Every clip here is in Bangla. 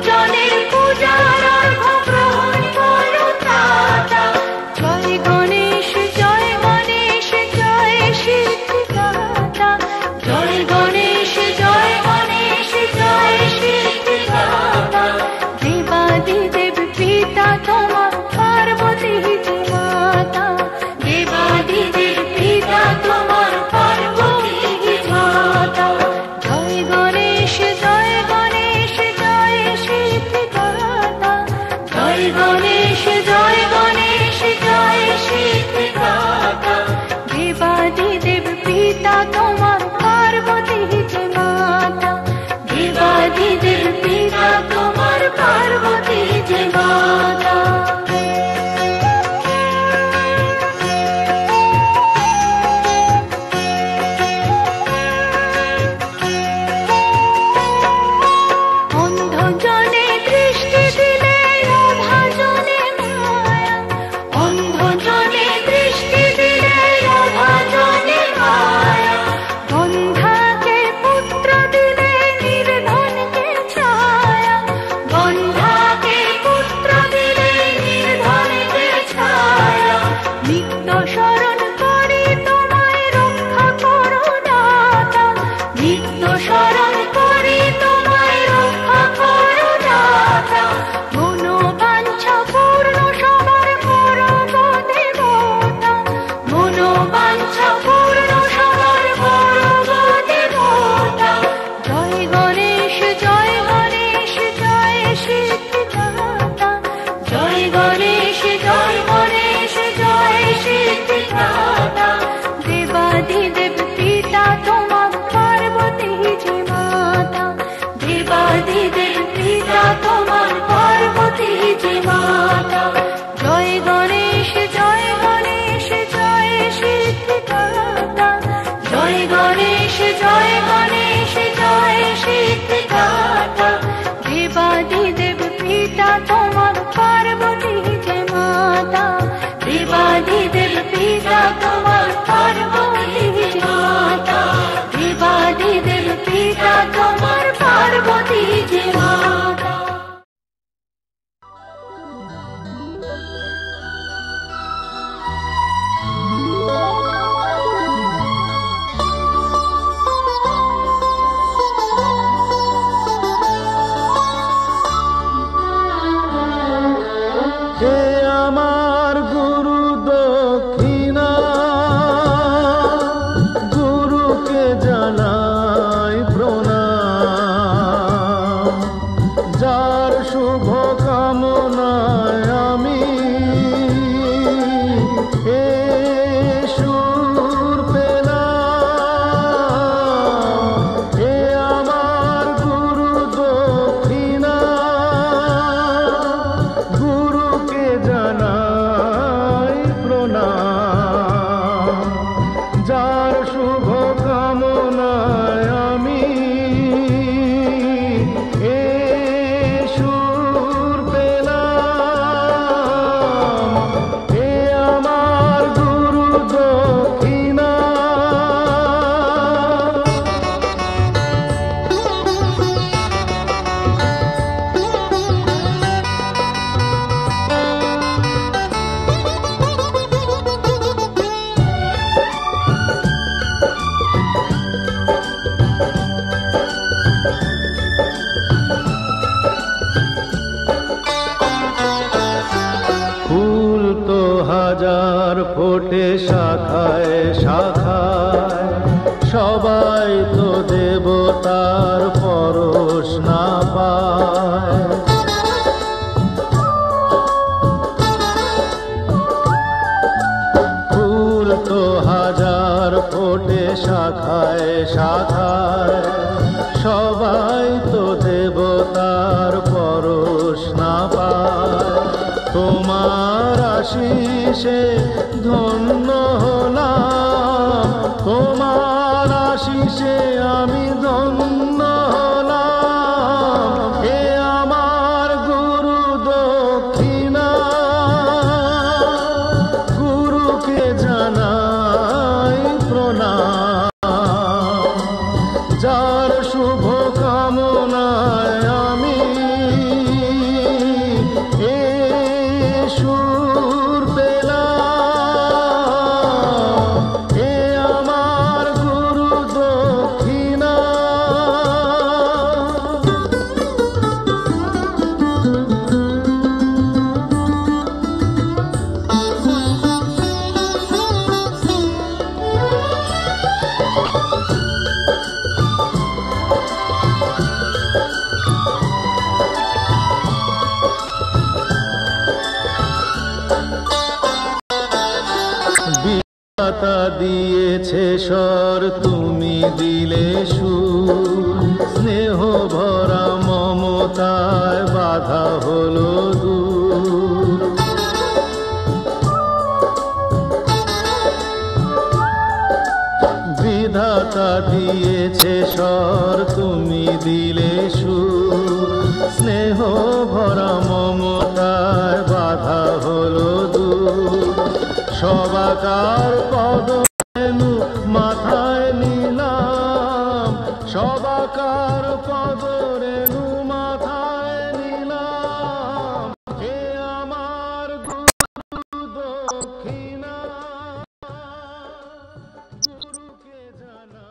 জনের পূজার অর্ঘ্য গ্রহণ করো ত্রাতা। জয় গণেশ জয় গণেশ জয় সিদ্ধিদাতা। জয় গণেশ জয় গণেশ জয় সিদ্ধিদাতা। দেবাদিদেব পিতা তোমার পার্বতী যে মাতা। দেবাদিদেব পিতা তোমার পার্বতী যে মাতা। জয় গণেশ জয় গণেশ জয় সিদ্ধিদাতা। জয় গণেশ জয় গণেশ জয় সিদ্ধিদাতা। দেবাদিদেব পিতা তোমার পার্বতী যে মাতা। দেবাদিদেব পিতা তোমার পার্বতী যে মাতা। অন্ধজনে দৃষ্টি দিলে অভাজনে মায়া। অন্ধজনে দৃষ্টি দিলে অভাজনে মায়া। বন্ধাকে পুত্র দিলে নির্ধনকে ছায়া। বন্ধাকে পুত্র দিলে নির্ধনকে ছায়া। নিত্য স্মরণ করি তোমায় রক্ষা করো দাতা। নিত্য স্মরণ করি তোমায় রক্ষা করো দাতা। মনোবাঞ্ছা পূর্ণ সবার করো গো দেবতা। মনোবাঞ্ছা পূর্ণ সবার করো গো দেবতা। জয় গণেশ জয় গণেশ জয় সিদ্ধিদাতা। জয় গণেশ জয় গণেশ জয় সিদ্ধিদাতা। দেবাদিদেব পিতা তোমার পার্বতী যে মাতা। দেবাদিদেব পিতা তোমার পার্বতী যে মাতা। জয় গণেশ জয় গণেশ জয় সিদ্ধিদাতা। জয় গণেশ জয় গণেশ জয় সিদ্ধিদাতা। দেবাদিদেব পিতা তোমার পার্বতী যে মাতা। দেবাদিদেব পিতা তোমার পার্বতী যে মাতা। দেবাদিদেব পিতা তোমার পার্বতী যে মাতা। হে আমার গুরু দক্ষিণা, গুরুকে জানাই প্রণাম। যার শুভ কামনায় আমি এ সুর পেলাম। হে আমার গুরু দক্ষিণা, গুরুকে জানাই প্রণাম। যার শুভ কামনায় আমি এ সুর পেলাম। হে আমার গুরু দক্ষিণা। ফুল তো হাজার ফোটে শাখায় শাখায়, সবাই তো দেবতার পরশ না পায়। ফুল তো হাজার ফোটে শাখায় শাখায়, সবাই তো দেবতার পরশ না পায়। তোমার আশিসে ধন্য হলাম, তোমার আশিসে আমি ধন্য হলাম। হে আমার গুরু দক্ষিণা, গুরুকে জানাই প্রণাম। যার শুভ কামনায় আমি বিধাতা দিয়েছে স্বর, তুমি দিলে সুর, স্নেহ ভরা মমতায় বাধা হলো দূর। বিধাতা দিয়েছে স্বর, তুমি দিলে সুর, স্নেহ ভরা মমতায় বাধা হলো দূর। সবাকার পদ রেণু মাথায় নিলাম, সবাকার পদ রেণু মাথায় নিলাম, হে আমার গুরু দক্ষিণা, গুরুকে জানা।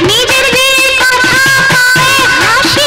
নিজের কথা পায় হাসি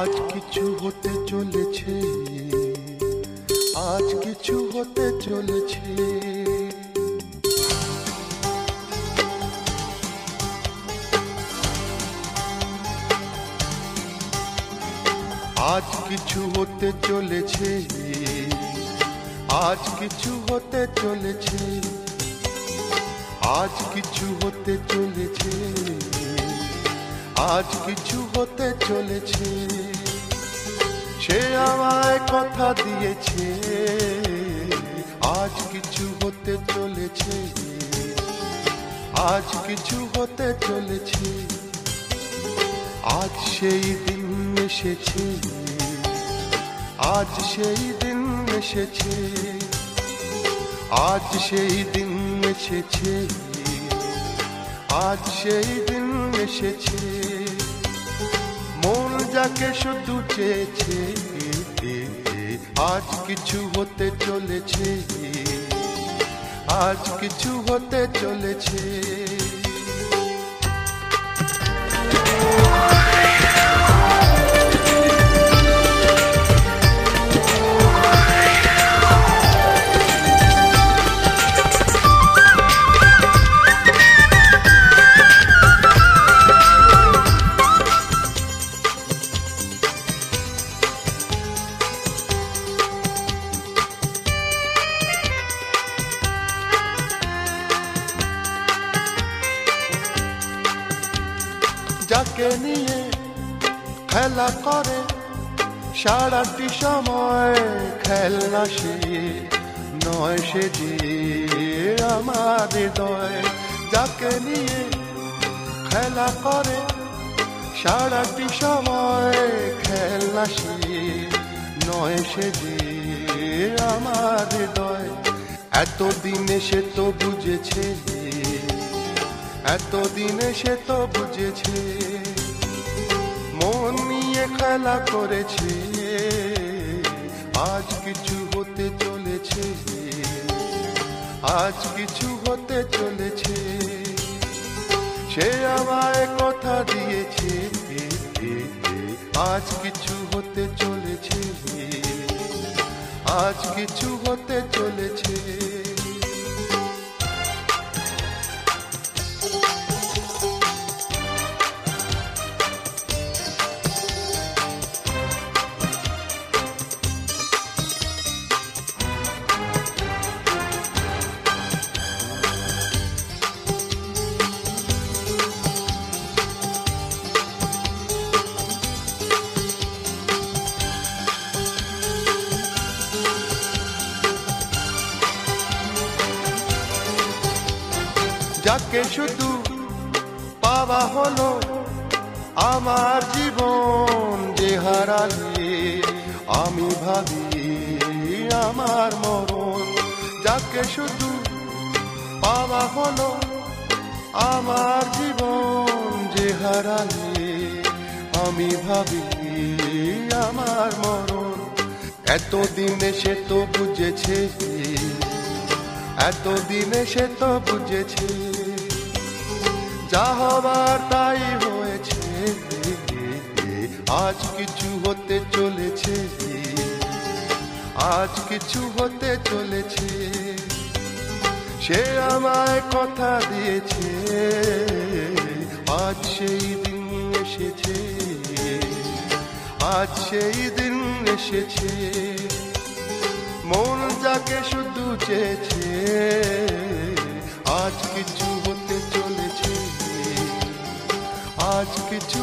আজ কিছু হতে চলেছে, আজ কিছু হতে চলেছে। আজ কিছু হতে চলেছে, আজ কিছু হতে চলেছে, আজ কিছু হতে চলেছে, আজ কিছু হতে চলেছে। সে আমায় কথা দিয়েছে, আজ কিছু হতে চলেছে, আজ কিছু হতে চলেছে। আজ সেই দিন এসেছে, আজ সেই দিন এসেছে, আজ সেই দিন এসেছে, আজ সেই দিন এসেছে। মন যাকে শুধু চেয়েছে, আজ কিছু হতে চলেছে, আজ কিছু হতে চলেছে। যাকে নিয়ে খেলা করে সারাটি সময়, খেলনা সে নয়, সে যে আমার হৃদয়। যাকে নিয়ে খেলা করে সারাটি সময়, খেলনা সে নয়, সে যে আমার হৃদয়। এতদিনে সে তো বুঝেছে, এতদিনে সে তো বুঝেছে, মন নিয়ে খেলা করেছে। আজ কিছু হতে চলেছে, আজ কিছু হতে চলেছে। সে আমায় কথা দিয়েছে, আজ কিছু হতে চলেছে, আজ কিছু হতে চলেছে। যাকে শুধু পাওয়া হলো আমার জীবন, যে হারালে আমি ভাবি আমার মরণ। যাকে শুধু পাওয়া হলো আমার জীবন, যে হারালে আমি ভাবি আমার মরণ। এতদিনে সে তো বুঝেছে, এতদিনে সে তো বুঝেছে, যা হবার তাই হয়েছে। আজ কিছু হতে চলেছে, আজ কিছু হতে চলেছে। সে আমায় কথা দিয়েছে, আজ সেই দিন এসেছে, আজ সেই দিন এসেছে। মন যাকে শুধু চেয়েছে, আজ কিছু হতে চলেছে, আজ কিছু